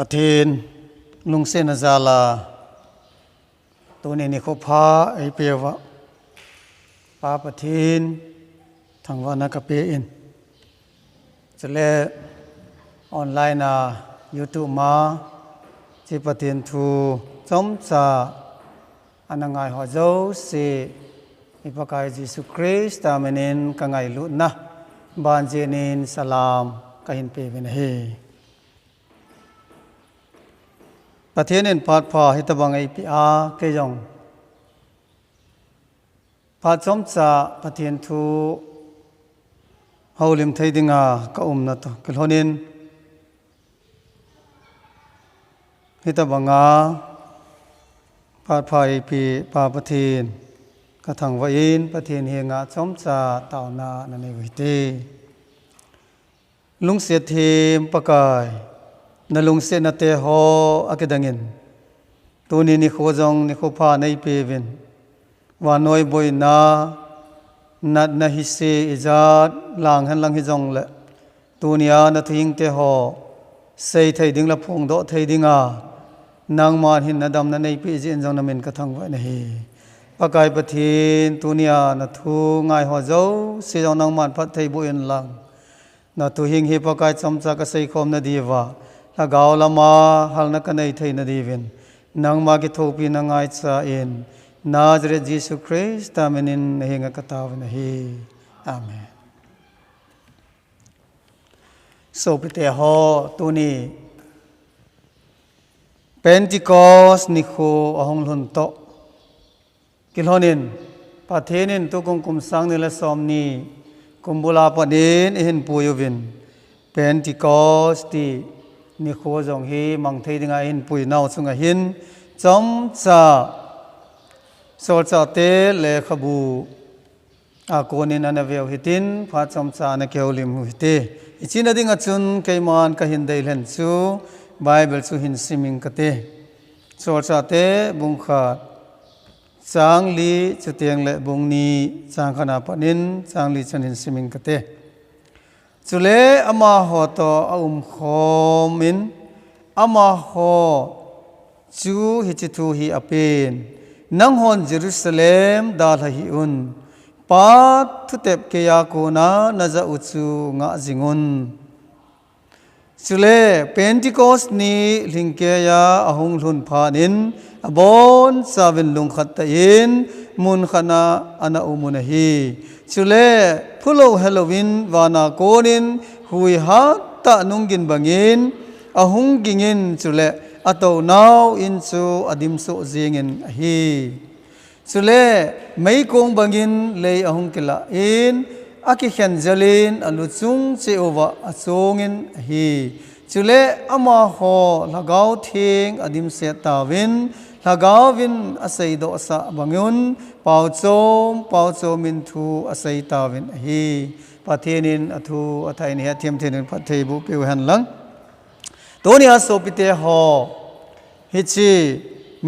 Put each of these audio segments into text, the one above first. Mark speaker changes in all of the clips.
Speaker 1: ประเทศลุงเซนซาลาตัวนี้นี่เขาพาไอเปียวะปาประเทศทางวันนักเปอินจะเล่ออนไลน์นะยูทูบมาที่ประเทศทูจอมซาอันง่ายหัวเจ้าสิอิปกายยิสุคริสต์ตามนินกังไงลุนะบานเจนินสลามกัหินเปวินเฮประเทศนี้พัดพาฮิตบังไอพีอาเกยองพัดสมซาประเทศทูเฮาลิมไทยดิงาก็นัตกลหนินฮิตบังอาพัดพาไอพีปาประเทศกระทั่งว่าอินประเทศเฮงาสมซาตาวนานันเอวิเตลุงเสียเทมปกายนลุงเสนเตหออากดังเงินตัวนี้นิโคจงนิโคพาในเปวินวานอยบอยนานัดนาฮิเซอิจาดลางหันลังฮิจงละตัวนี้นัทยิงเตหอเซยไทยดิ้งละพงโดไทยดิ้งานางมาหินนาดำนันในปีจินจงนามินกระทั่งไว้นะฮีปากายปะเทนตัวนี้นัทูง่ายหัวเจ้าเสียจงนางมันพัดไทยบุญลังนัทูหิงฮิปากายจำจากเซยคอมนาดีวาถ้าเกาลามาฮัลนักในไทยนาดีวินนางมากิโทปีนางไอซาอินนาจเรจิสุคริสต์ตามินินเฮงกตาวินฮีอาเมนโซปิเตหอตัวนี้เป็นติคอสนิโคอหงลุนโตกิลฮอนินประเทศนินตุกุมกุมสังนิลสอมนีกุมบุลาปดินเห็นปุยวินเป็นติคอสตีนิโคจงฮีมังเทดิงาอินปุยนาวสุงหินจอมซาโซลซาเตเลขบูอาโกนินันเวลหิตินพาจอมซานเกวลิมหิเตอิจินดิงาจุนเกมานกหินเดลเฮนซูไบเบิลสุหินซิมิงกเตโซลซาเตบุงขาดจางลีจุเตียงเลบุงนีจางขนาปนินจางลีจุนหินซิมิงกเตจุเลอามาหอตอขมินอามาหอจูฮิจิทูฮิอเปนนังฮอนเยรูซาเล็มดาลฮิอุนปาทุเตปเกียโกนานาจาอุจูงะจิงุนจุเลเพนติโคสนีลิงเกียอหงลุนพานินอบอนซาวินลุงขัตยินมุนขณะอนาอุมุนฮีจุเลพุโลเฮโลวินวานาโกนินหุยฮัตตะนุงกินบังอินอหงกิงินจุเลอตอนาวอินซูอดิมโซเซียงินฮีจุเลไม่คงบังอินเลยอหงกิลาอินอากิขันเจลินอลุซุงเซโอวะอโซงินฮีจุเลอามาโฮละกาวทิงอดิมเซตาวินละกาวินอาศัยดอสะบังยุนเป่าโจมินทูอาศัยตาวินฮีประเทศนินอทูอไทยนี่เทียมเทนินประเทศบุเปียวหันหลังตัวนี้อาโซปิเตหอฮิจิ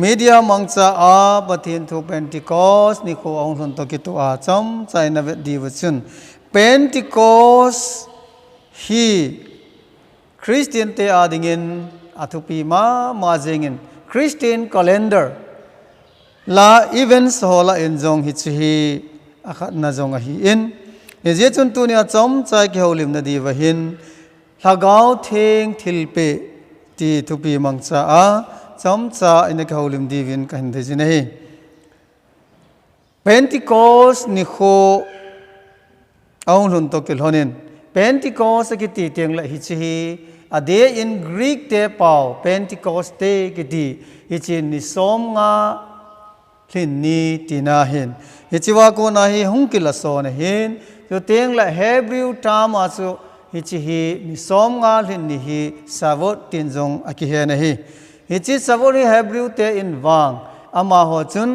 Speaker 1: มีเดียมังซาอาประเทศทูเป็นติคอสนิโคองสุนตกิตัวอาจำใจนับดีวชุนเป็นติคอสฮีคริสเตียนเตอาดิงินอาทุปีมาเจงินคริสเตียนคาเลนเดอร์ลาอีเวนต์ฮอลาอินจงฮิตฮีอาขัดนาจงฮีอินเยจุนตัวนี้จอมใจเกี่ยวลิมนาดีวะหินลากาวเทงทิลเปตีทุปีมังซาอาจอมใจอินเกี่ยวลิมดีวินกันเดจินฮีเพนติโคสนิโคเอาลุนโตกิลฮอนินเพนติโคสกิติเตียงละฮิตฮีอเดอินกรีกเตเปาเพนติโคสเตกิติฮิจินนิสอมงาลินนีตินาหินฮิจิวาโกนาฮิฮุงกิลโซนหินจุเตียงละเฮบริวตามาสุฮิจิฮินิสอมงาลินนีฮิสาวดตินจงอคิเฮนะฮิฮิจิสาวดฮิเฮบริวเตอินวังอามาโฮจุน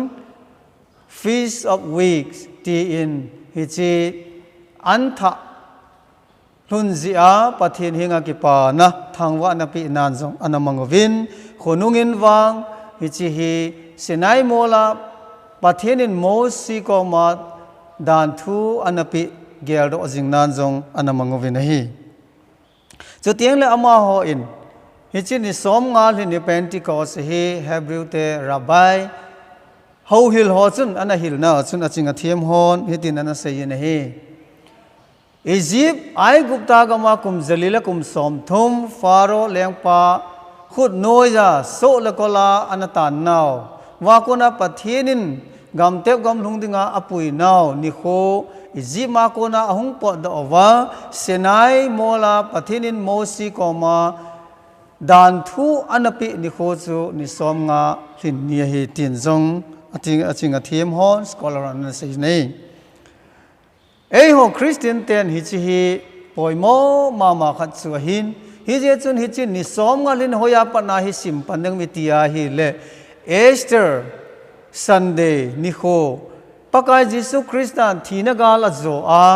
Speaker 1: Feast of Weeks ตีอินฮิจิอันทะลุนซีอาประเทศเฮงากิปานะทางวะนปีนานจงอนามังวินขนุงินวังฮิจิฮิเสนายโมลาประเทศนินโมสีก็มาดานทูอนาปีเกลโดจิงนานจงอนามังวินฮีจุดเตียงเลอามาโฮอิน ฮิจินิสอมงาลินิเพนติคอสเฮเฮบริวเตรับไบเฮาฮิลฮอจุนอันนั้นฮิลนาจุนอจิงอเทียมฮอนฮิตินอันนั้นเสียนเฮอียิปต์ไอกุปตากามาคุมเจลิลคุมสอมทุมฟาโรเลียงปาขุดโนยจาโซเลกลาอันตานนาวว่าคนอาปัทเทนินกำเทบกำลุงดิงาอปุยนาวนิโคอียิปต์มาคนอาหุงปอดอวาเซนายโมลาปัทเทนินโมซีกอมาดานทูอันปินิโคจูนิสอมงาลินเนียฮิตินจงอจิงอเทียมฮอนสกอลารันเซนเนเอ้โหคริสเตียนเตนฮิจิฮิปอยโมมาขัดสัวหินฮิจิจุนฮิจินิสอมงาลินโฮยาปนาฮิสิมปันดังวิทยาฮิเลเอสเตอร์ซันเดย์นิโคปากายยิสุคริสต์ทีนกาลโจอา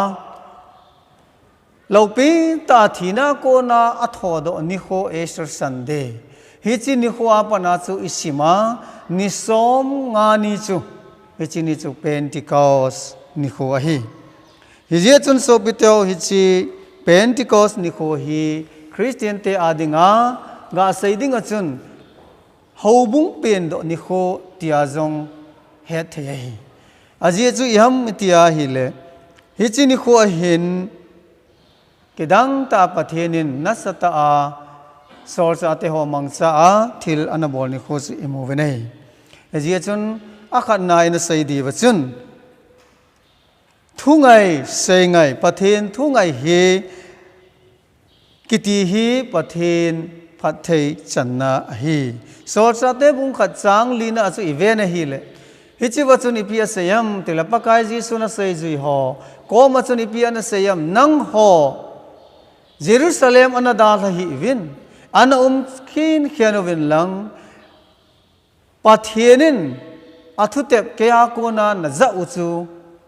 Speaker 1: เราปีตาทีนาโกนาอัทโหดนิโคเอสเตอร์ซันเดย์ฮิจินิโคอาปนาจูอิสิมานิสอมงานิจูฮิจินิจูเพนติคอสนิโคอาฮีฮิจิจุนโซบิเตโอฮิจิเพนติคอสนิโคฮีคริสเตียนเตอาดิงากาไซดิงอจุนเฮาบุงเป็นดนิโคติอาจงเฮตเทียฮีอาจีจุยามติอาฮีเลฮิจินิโคเห็นกิดังตาปะเทนินนัสตาอาสอร์สาเตหอมังซาอาทิลอนาบอลนิโคสอิโมเวเนอาจีจุนอาขันนายนไซดีวจุนทุงไงเซงไงปะเทนทุงไงเฮกิติฮีปะเทนพัทเทจันนาฮีสอดสาเตบุงขัดจางลีน่าสุอีเวนฮีเลฮิจิวัตุนิพิยาเซียมติลปะกายจีสุนัสเซจุยฮอโกมัตุนิพิยานัสเซียมนังฮอเยรูซาเล็มอันดาลฮีวินอันคินเขียนวินลังปะเทนินอัตุเตปเกียโกนานจะอุจู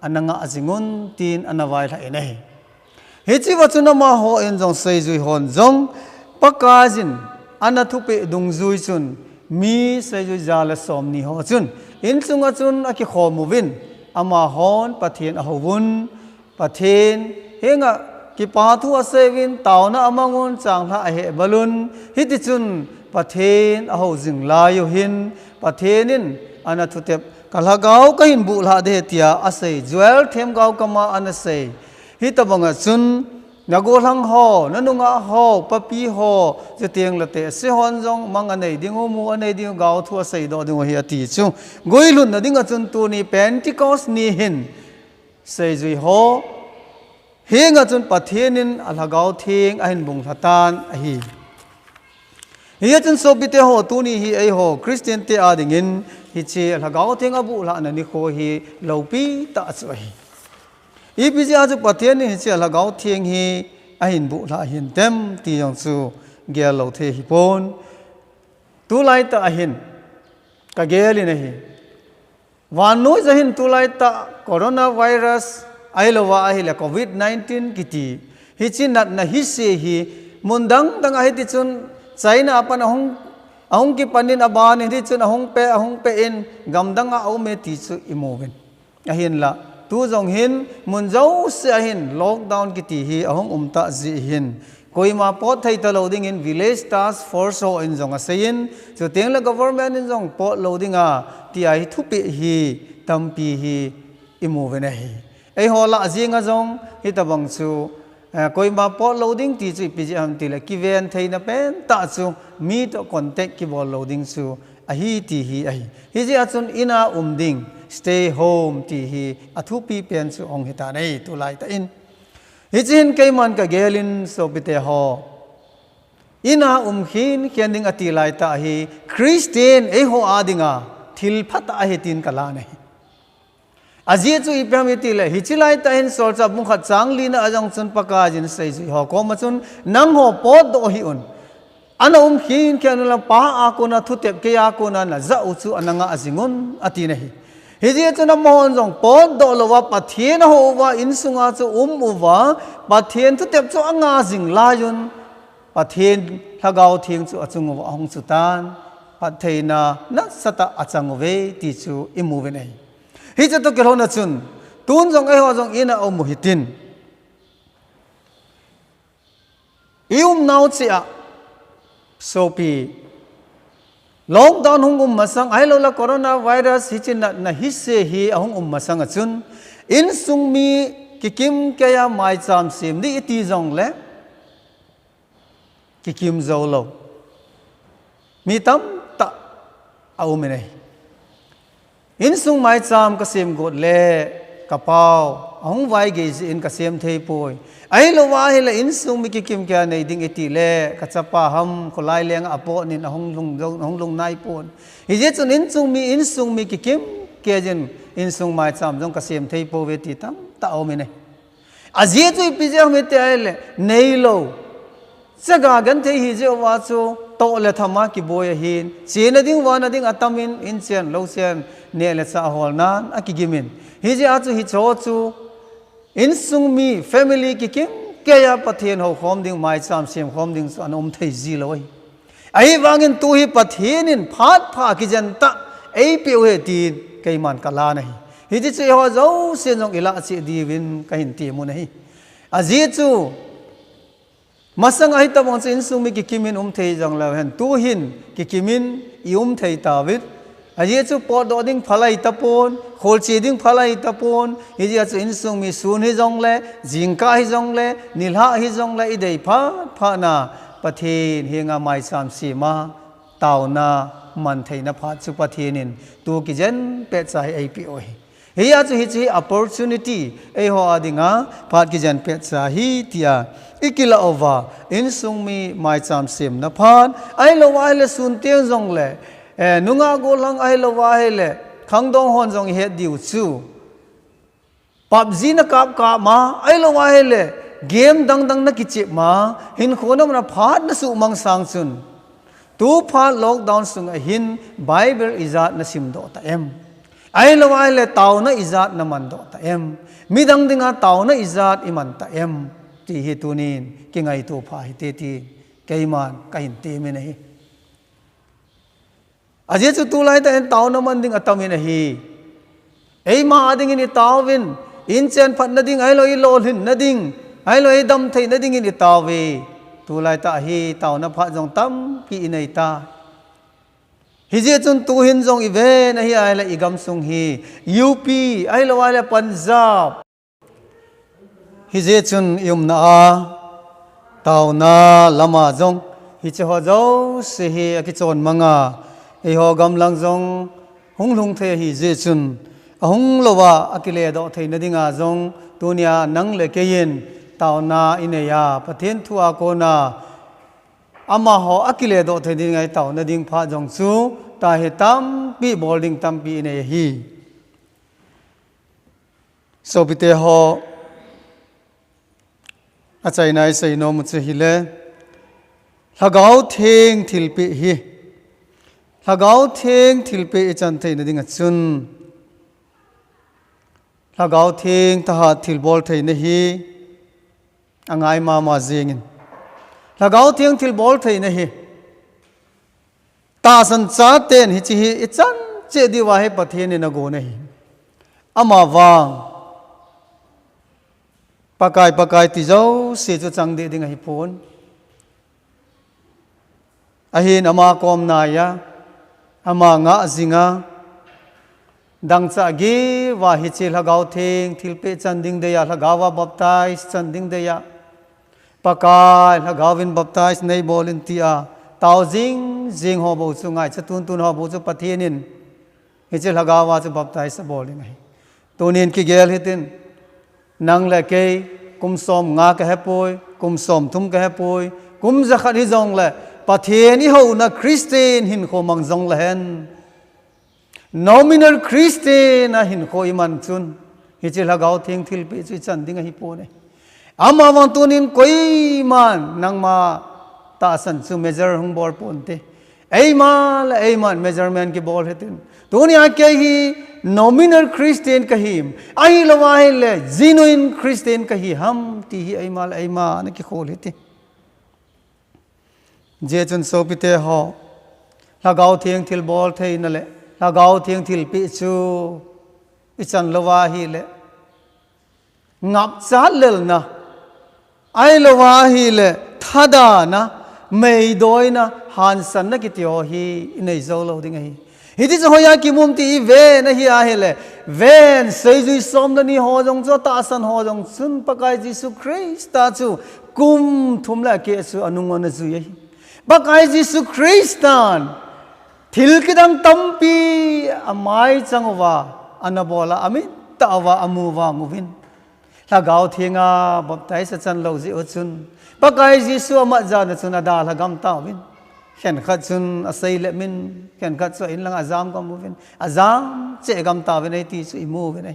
Speaker 1: อันงะอจิงุนตีนอันวายละเอเนฮิจิวัตุนมาฮอเอ็นจงเซจุยฮอนจงปากาจินอันทุเปดุงจุยจุนมีเซจุยจาลสอมนิฮอจุนอินซุงจุนอคิขอมูวินอามาฮอนปะเทนอหวุนปะเทนเฮงะกิปาทัวเซวินตาวนะอามังุนจางละเฮบลุนฮิติจุนปะเทนอหจิงลายุหินปะเทนินอันทุเตปกะลากาวกะหินบุลาเดติยาอาเซจวลเทมกาวกะมาอันเซฮิตบังะจุนนักโกลังฮอนันุงะฮอปะปีฮอจะเตียงละเตเสฮอนจงมังอันไหนดิ้งโมูอันไหนดิ้งกาวทัวใส่ดอดิ้งเฮียตีจุงอยลุนนะดิ้งจุนตัวนี้เพนติคอสนี่หินใส่จุยฮอเฮงจุนปะเทนินอัลกาวเทงอหินบุงทัตานอหีเฮียจุนโซบิเตฮอตัวนี้ฮีไอฮอคริสเตียนเตอาดิงินฮิเชอัลกาวเทงอบุละนันนิโคฮีเลวปีตาสวยอีพิจารณาปะเทนนี่เสียละกาวเทียงฮีอหินบุละหินเต็มตียงสูเกลเราเทหิปนตุไลตาอหินกะเกลินะฮีวานนู้จะหินตุไลตาโคโรนาไวรัสไอโลวาอหิละโควิด-19กิติฮิจินัดนะฮิเซฮีมุนดังดังอหิติจุนใจนะอปันอหงกิปันินอบานฮิติจุนอหงเปอินกำดังเอาเมติจุอิโมเวนอหินละตูจงหินมุนเจ้าเสียหินล็อกดาวน์กิติฮีอหงตะจีหินคุยมาปอดไทยตะโลดิ้งหิน village task force อินจงอาศัยหินจุดเตียงละ government อินจงปอดโลดิ้งที่ไอทุปิฮีตัมปีฮีอิมูเวนะฮีไอฮอละจีงะจงฮิตะบังซูคุยมาปอดโลดิ้งที่จุดพิจิตรที่ละกิเวนไทยนะเป็นตาซูมีตัวคอนแทคกิบอลโลดิ้งซูอฮีที่ฮีไอฮิจิอาจุนอินาดิ้งstay home ที่ฮีอทุปีเป็นสุองหิตาในตุไลตาอินฮิจินไกมันกะเกลินโซบิเตฮออินาขินเขียนดิงอติไลตาฮีคริสเตียนเอโฮอาดิงาทิลพัตอาเฮตินกะลาเนอาจีจุอีเปียมิติเลฮิจิไลตาอินโซลจับมุขจางลีนาอจังจุนปากาจินไซจุฮอโกมาจุนนังฮอปอดโดฮิอุนอันขินเขียนละปาอาโกนาทุเตปเกียโกนานะจะอุจุอันงะอจิงุนอติเนฮีฮิจิจุนมอนจงปอดโดลวะปะเทียนโฮวะอินสุงาจุอุวะปะเทียนทุเตปจุอังาจิงลายุนปะเทียนทะกาวเทียงจุอจุงวะองสุตานปะเทนานัสตะอจังเวติจุอิมูเวเนฮิจิตุเกลโฮนะจุนตุนจงเอฮอจงอินะอมุฮิตินอิอุมนาวจิอะ sopi lockdown hung masang ai lo la coronavirus hi chin na hi se hi ahung masang achun in sung mi kikim kaya mai cham sim ni iti jong le kikim zo lo mi tam ta au me nei in sung mai cham ka sim god le kapao ahung vai ge in ka sem thei poi ai lo wa he la in sung mi kikim kya nei ding iti le ka chapa ham kholai leng apo nin ahung lung nai pon hi je chun in sung mi kikim kya jen in sung mai cham jong ka sem thei po ve ti tam ta au me nei aje tu pi je me te ai le nei lo chaga gan thei hi je wa chu to le thama ki boy hin che na ding wa na ding atamin in chen lo chen ne le cha hol nan a ki gimin hi je a chu hi cho chu in sung mi family ki kim ke ya pathian ho khom ding mai cham sem khom ding an thei ji loi ai wangin tu hi pathian in phat pha ki jan ta ai pe we ti kai man kala nahi hi ji che ho zo se jong ila chi di win ka hin ti mu nahi a ji chu masang ai ta bang in sung mi ki kimin thei jong la hen tu hin ki kimin i thei ta wit a ji chu po do ding phalai ta pon khol chi ding phalai ta pon hi ji chu in sung mi sun hi jong le jingka hi jong le nilha hi jong le i dei pha na pathin hi nga mai sam si ma tau na man thei na pha chu pathin in tu ki jen pe chai ai pi oi hi a chu hi chi opportunity ei ho adinga phat ki jen pe cha hi tia ikila over in sung mi mai cham sim na phan ai lo wa le sun tiang jong le nunga go lang ai lo wa le khang dong hon jong he diu chu PUBG na kap ka ma ai lo wa le game dang na ki che ma hin khonam na phat na su mang sang chun tu phat lockdown sung a hin bible izat na sim do ta em ai lo wa le taw na izat na man do ta em mi dang dinga taw na izat iman ta em ti hi tunin ki ngai tu pha hi te ti keiman ka hin te me nei aje chu tu lai ta en taw na man ding atam in hi ei ma ding in taw win in chen phat na ding ai lo i lo hin na ding ai lo i dam thei na ding in taw we tu lai ta hi taw na pha jong tam ki nei ta hi je chun tu hin jong i ve na hi ai la igam sung hi UP ai lo ai la Punjab hi je chun yum na a taw na lama jong hi che ho zo se hi a ki chon manga ei ho gam lang jong hung lung the hi je chun ahung lowa akile do thei na dinga jong tunia nang le ke yin taw na ineya pathen thua ko na ama ho akile do thei dinga taw na ding pha jong chu ta he tam pi boarding tam pi ne hi so bite ho achai nai sei no mu che hi le lagau theng thil pi hi lagau theng thil pi chan thei na dinga chun lagau theng ta ha thil bol thei na hi angai ma jengin lagau theng thil bol thei na hi ta san cha ten hi chi hi chan che di wa he pathen na go na hi ama wang pakai ti zo se chu chang de ding hi phone ahin ama kom na ya ama nga zinga dang cha gi wa hi chi lagau theng thil pe chan ding de ya lagawa baptize chan ding de ya pakai lagawin baptize nei bolin ti a tao jing ho bo chu ngai chatun tun ho bo chu pathenin hi chi lagawa chu baptize bolin ai tunin ki gel hitin nang le ke kum som nga ka hepoi kum som thum ka hepoi kum za khat hi jong le pathian hi ho na Christian hin kho mang jong le hen nominal Christian a hin kho iman chun hi chi lagau thing thil pe chu chan ding hi po ne ama wang tunin koi man nang ma ta san chu measure hung bor pon te ei man measurement ki bol hetin tunia ke hi nominal Christian kahim ai lawai le genuine Christian kahi ham ti hi ai ma na ki khol hete je chun so pite ho lagau thieng thil bol thei na le lagau thieng thil pi chu ichan lawa hi le ngap cha lel na ai lawa hi le thada na ไม่โดยนะฮันสันนักกิตโอฮีในโซโลดิ้งฮีฮิติจะหอยากิมุมที่เวนนะฮีอาเฮเลเวนเซจุยสมนันนี่หอจงจะตาสันหอจงสุนปะกายจิสุคริสต์ตาจูกุมทุมละเกสุอนุงอนจุยฮีปะกายจิสุคริสต์ทิลกิดังตัมปีอามายจังวะอันนบอลาอามิตาวะอามูวะงูวินถ้าเกาเทียงาบบไทยสัจจันโลจิอุจุนปะกายจิสุอามาจานจุนอาดาลกำตาวินเห็นขัดจุนอาศัยเลมินเห็นขัดจุนอินลังอาจามกัมูวินอาจามเจกำตาวินไอตีสุอิมูวินไอ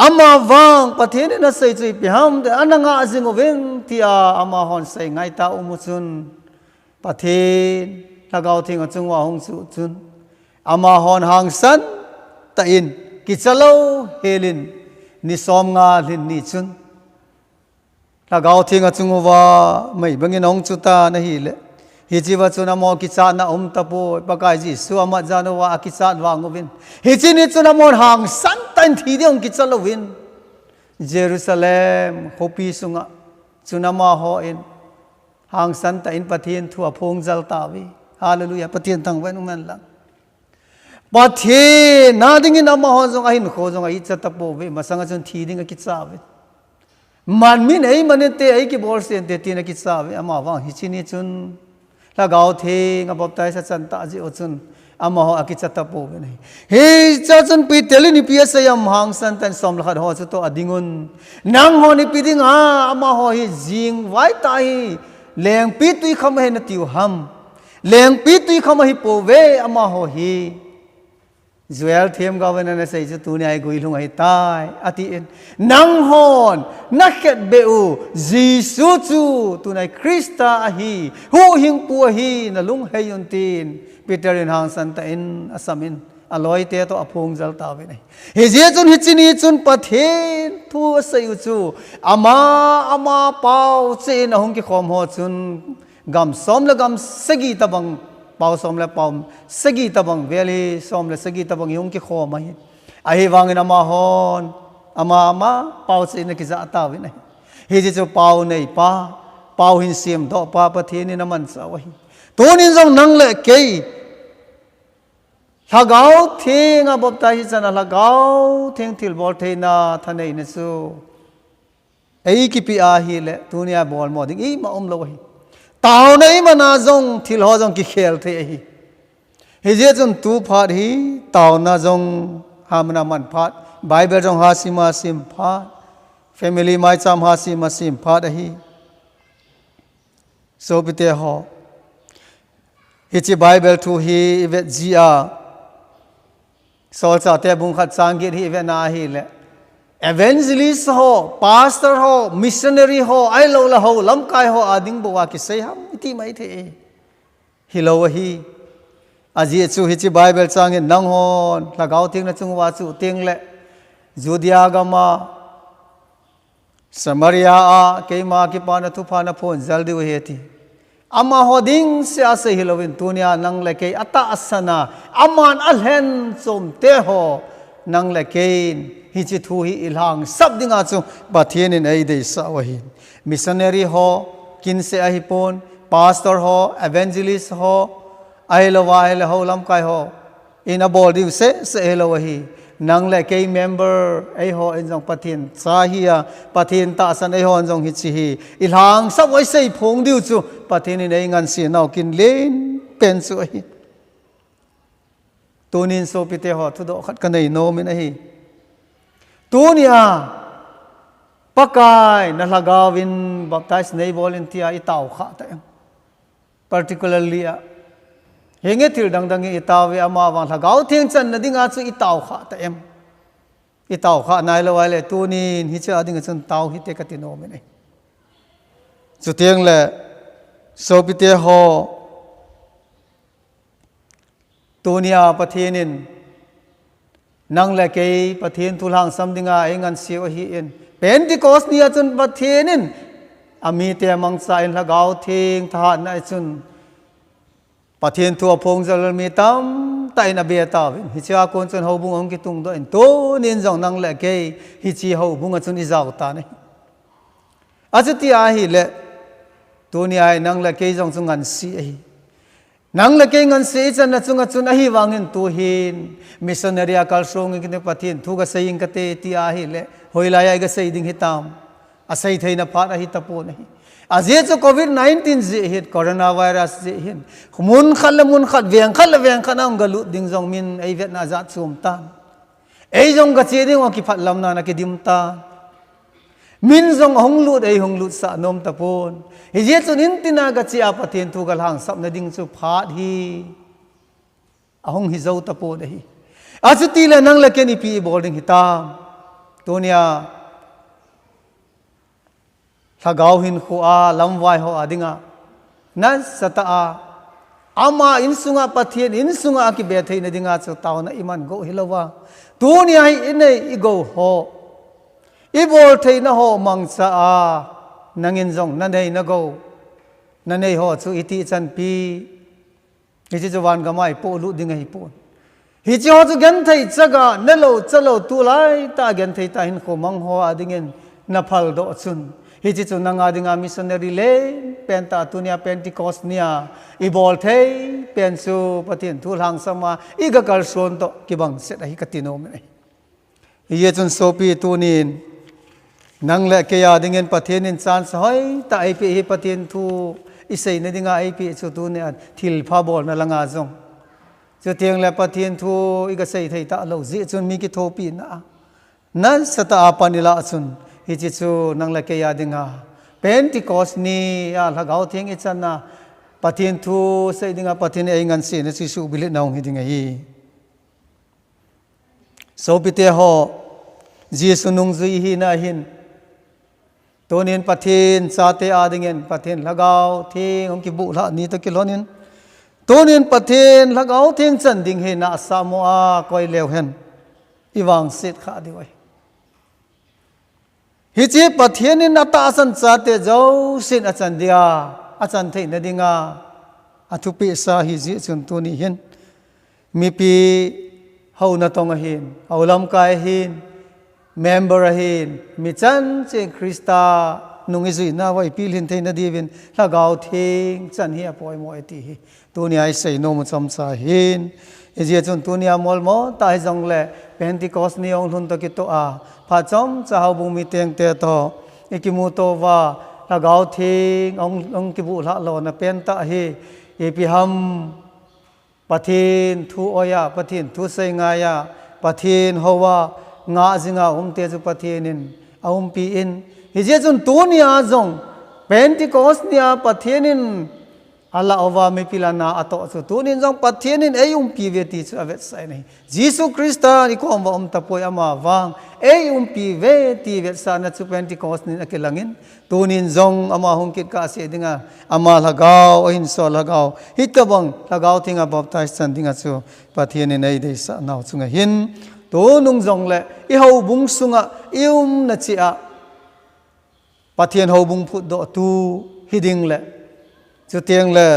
Speaker 1: อามาวังประเทศนี้น่าใส่จุยพิหามแต่อันนั้นอาจิงวินที่อามาฮอนใส่ไงตาอุมุจุนประเทศถ้าเกาเทียงจุงว่าหงสุจุนอามาฮอนหางสันตะอินกิจโลเฮลินนิสอมงาลินนิจุนถ้าเกาเทียงจุงว่าไม่บังเงินองจุตานะฮิเลฮิจิวัจุนามอกิจานะตะโพปะกายจิสุอามาจานว่ากิจานวางวินฮิจินิจุนามอหางสันตันทีเดียงกิจโลวินเยรูซาเล็มโฮปีสุงะจุนามาฮออินหางสันตะอินปะเทียนทั่วพงจัลตาวีฮาเลลูยาปะเทียนทั้งไว้นุมันละปะเทียนนาดิ่งนามาฮอจงอินโคจงอิจัตตะโพเวมาสังจนทีดิ่งกิจาวิมันมินไอมันเตไอกิบอลเซนเตตีนกิจาวิอามาวังฮิจินิจุนละกาวเทงบบไตสัจจันตาจิอจุนอามาฮออกิจตะโพเวนี่เฮจัจุนปีเตลินิปีเสยามหังสันตันสอมละขัดฮอจุโตอดิงุนนางฮอนิปีดิงอามาฮอฮิจิงไว้ตายแรงปีตุยคำเฮนติวฮัมแรงปีตุยคำฮิโปเวอามาฮอฮีจวลเทียมกาวนันใส่จุตุนี่ไอกุยลุงไอตายอติเอ็นนางฮอนนักเก็ตเบอูจีสุจูตุนไอคริสตาฮีหูหิงปัวฮีนลุงเฮยุนตีนปีเตอร์อินฮังสันตอินอาสามินอลอยเตโตอพงจัลตาเวนัยเฮเจจุนฮิจินีจุนปะเทนทัวใส่จูอามาเปาเจนหงกิขอมหัวจุนกำสมและกำสกีตะบังเปาสมและเปาสกีตะบังเวลีสมและสกีตะบังยงกิขอมาไอวังอินามาฮอนอามาเปาเจนกิจะตาเวนัยเฮเจจูเปาในป้าเปาหินเสียมดอกป้าปะเทนินามันสาวหิตัวนี้จงนั่งเละเกยถ้าเกาเทียงบบไตจันถ้าเกาเทียงทิลบอลเทน่าท่านเองสูไอ้กิปีอาฮีเละตัวนี้บอลหมดอีมาลอยตาวในมันอาจงทิลหอจงกิเคลเทฮีเฮเจจนตูพาดฮีตาวน่าจงหามนามันพาดไบเบิลจงหาซิมาซิมพาดแฟมิลี่ไม่จำหาซิมาซิมพาดฮีโซบิเตหอฮิจิไบเบิลทูฮีเวจีอาโซลซาเตบุงขัดสังเกตฮีเวนาฮีเลเอเวนจิลิสโฮพาสเตอร์โฮมิชชันนารีโฮไอโลละโฮลำกายโฮอาดิงบัวกิเซฮัมอิติไม่เทฮิโลวฮีอาจีจูฮิจิไบเบิลสังเกตนังฮอนละกาวทิ้งนะจุงวาจูทิ้งเลจูดิอากามาสมาริยาเกมากิปานะทุพานะพอนจัลดิวเฮติอามาฮอดิงเสียเสฮิโลวินตุนียนังเลเกยอัตตาอัสนาอามันอัลเฮนสมเตโฮนังเลเกยฮิจิทูฮิอิลฮังสับดิงอาจูบัดเทียนินไอเดสาวหินมิชชันนารีโฮกินเสียฮิปอนพาสเตอร์โฮเอเวนเจลิสโฮไอโลวาไอโลโฮลัมกายโฮอินาบอลดิวเสเฮโลวฮีนังเลเกยเมมเบอร์ไอโฮอินจงปะทินซาฮียปะทินตาสันไอโฮอินจงฮิจิฮีอิลฮังสับไว้เสยพงดิวจูปะทินในงานเสียนเอากินเลนเป็นสวยตัวนินโซปิเตหอทุดขัดกันในโนมินไอตัวนี้ปะกายนัลกาวินบัพไตส์ในวอลเลนเทียอิตาวขาแต่particularly เฮงทิลดังอิตาวเวอามาวังลกาวเทียงจันนดิ่งอาจูอิตาวขาแต่อิตาวขานายละไว้เลยตัวนี้ฮิจาดิ่งจันตาวฮิเตกติโนมินไอจุดเทียงเลยโซปิเตหอตัวนี้ปะเทนินนังเลเกยปะเทนทุลังสัมดิงาเองอันเสียวฮีเอ็นเป็นที่โคสเนียจนปะเทนินอามีเตมังสายละกาวเทงทหารนายจุนปะเทนทัวพงจัลมีตัมไตนาเบียตาวินฮิจาคนจนเฮาบุงองกิตุงโดนตัวนินจงนังเลเกยฮิจิเฮาบุงจุนอิจาวตาเนอาจติอาฮีเลต ตัวนี้ไอ้นังละเกยจงจงงันสีนังละเกยงันสีจันนะจงจุนอหิวังเงินตัวหินมิสเนรียกัลส่งกินปัทเทียนทุกสิ่งกเตตีอาหิเลหอยลายก็สิ่งดิ่งหิตามอาศัยเทนพาระหิตาปูนอาเจจะโควิด-19 เจหิตโคโรนาไวรัสเจหิตมุนขัดเวียงขัดนั่งกลุดดิ่งจงมินไอเวทนาจัดสุมตานไอจงกเจดิ่งว่ากิพัดลำนานักดิมตามินจงหงลุดไอหงลุดสะนมตะปูนเฮเจจุนินตินากเจียปัทเทียนทุกหางสับนดิ่งสุพาดฮีหงฮิเจ้าตะปูนฮีอาจุตีเลนังละเกนิปีบอลดิ่งหิตามตัวเนี้ยถ้าเกาหินขัวลำวายหัวดิ่งนั่นสตาอามาอินสุงาปัทเทียนอินสุงากิเบทให้นดิ่งอาจุตาวนะอิมันโกฮิลวะตัวเนี้ยอินเนอิโกโฮอีบอลเทนโฮมังสะอานังอินจงนั่นเองนะโกนั่นเองโฮสุอิติจันปีฮิจิจวันก็ไม่ปูลุดิ่งให้ปูฮิจิโฮสุกันไทยจักรนั่นโลจะโลตุไลตากันไทยตาหินโคมังโฮอดิ่งนับพัลโดซุนฮิจิจุนังอดิ่งมิสเนรีเลเป็นตาตุเนียเป็นติคอสเนียอีบอลเทเป็นสุปฏินทุลังสมาอีกกัลส่วนโตกิบังเสดฮิกติโนมฮิจิจุนโซปีตุนินนังเละเกียดิ่งปฏินินจานสหายตาไอพีปฏินทูอิสัยนดิ่งไอพีสุตุเนียทิลพาบอลนั่งงาจงจุดเทียงเละปฏินทูอีกสัยไทยตาเราจิจุนมีกิโทปีนะนั่นสตาอาปานิลาจุนฮิจิจูนังเละเกียดิ่งเป็นติคอสนีอาลักเอาเทียงอิจันนะปฏินทูใส่ดิ่งปฏินเองงันสีนสิสุบิลิตน้องฮิดิ่งฮีโซปิเตหอจีสุนุงจุยฮีนาหินตัวนี้ปฏินสาเตอาดิ่งปฏินลักเอาเทียงองคิบุละนี่ตะกิโลนินตัวนี้ปฏินลักเอาเทียงจันดิ่งเฮน่าสามัวคอยเลวเห็นอีวังสิทธิ์ขาดีไว้ฮิจิปฏินินอัตอาสันสาเตเจ้าสินอาจารย์เดียอาจารย์เทนดิ่งอาทุปิสาฮิจิจุนตัวนี้เห็นมีปีเฮานาตองเห็นเฮาลำกายเห็นเมมเบอร์เห็นมิจันเจคริสตานุงอิจุยนาไว้ปีลินเทนดีวินละกาวเทงจันเฮียปอยมอยตีตัวนี้ไอใส่นมจำสาเห็นเอเจจุนตัวนี้มอลมอตายจงเล่เป็นติคอสนีองลุนตะกิโตอาพาจอมจะเอาบุมีเตียงเตะต่ออิกิมุโตวาละกาวเทงองกิบุละโลนะเป็นตาเฮเอพิฮัมปะเทนทูออยาปะเทนทูเซงายาปะเทนฮาวางาจิงาเตจุปะเทนินปีอินฮิเจจุนตัวนี้อาจงเป็นติคอสเนียปะเทนินอัลลอฮฺว่าไม่พิลานาอัตโตสุตัวนี้จงปะเทนินปีเวติสุอเวสไซนี่ยิสุคริสต์นี่ก็ว่าตะปอยมาวังปีเวติเวสานะสุเป็นติคอสนี่นักลังอินตัวนี้จงมาหงกิดกาเสียดิ่งมาละกาวอินสอละกาวฮิตกบังละกาวทิ้งบัพไตสันดิ่งสุปะเทนินไอเดสนาวสุงหินตัวนุ่งจงเล่อีเขาบุงสุงะอิมนัชอาปะเทียนเขาบุงพุดโดตูฮิดิงเล่จุดเตียงเล่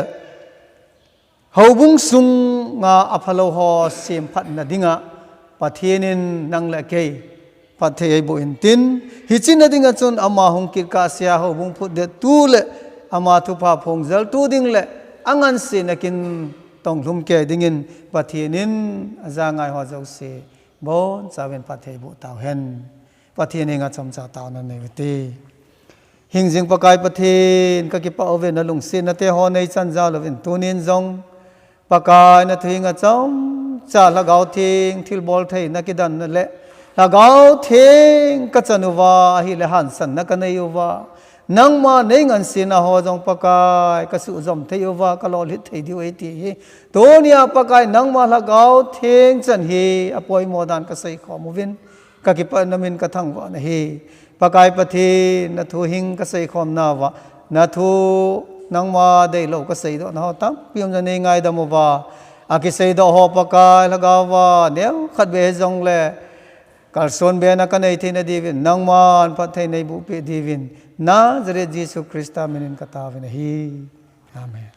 Speaker 1: เขาบุงสุงงาอภัลโลหอเสียมพัดนาดิงะปะเทียนินนังเล่เกยปะเทียบุอินตินฮิจินนาดิงะจนอามาหงกิกาเสียเขาบุงพุดเดตูเล่อามาทุพาพงเจลตูดิงเล่อังันเสนักินต้องลุมเกยดิงินปะเทียนินอาจารย์ไงหัวเจ้าเสบอนจะเป็นปะเทบุตาวเห็นปะเทนิงาจำจ่าตาวนั่นเองตีหิงจิงปะกายปะเทนก็กิปะเอาเวนลุงเสนเตหอในจันเจ้าลวินตัวนินจงปะกายนัทหิงาจำจ่าละกาวเทงทิลบอลเทนักดันนั่นแหละละกาวเทงกัจจุวาฮิเลหันสันนักเนยุวานังมาในงันเสนาหอจงปะกายกสุจอมเทยุวากลอลิเทดิวเอตีตัวนี้ปะกายนังมาละกาวเทงจันเฮอปอยโมดานกษัยขอมวินกกิปะนามินกทังวะนะเฮปะกายปะเทนัทุหิงกษัยขอมนาวะนัทุนังมาได้โลกษัยดอกนะฮะตั้มพิมจะในไงดามวะอากิษัยดอกหอปะกายละกาวะเดียวขัดเบจงเล่กัลส่วนเบนักในที่นดีวินนังมันพัฒในบุปผดีวินนาจเรจิสุคริสต์มินินกตาวินฮีอาเมน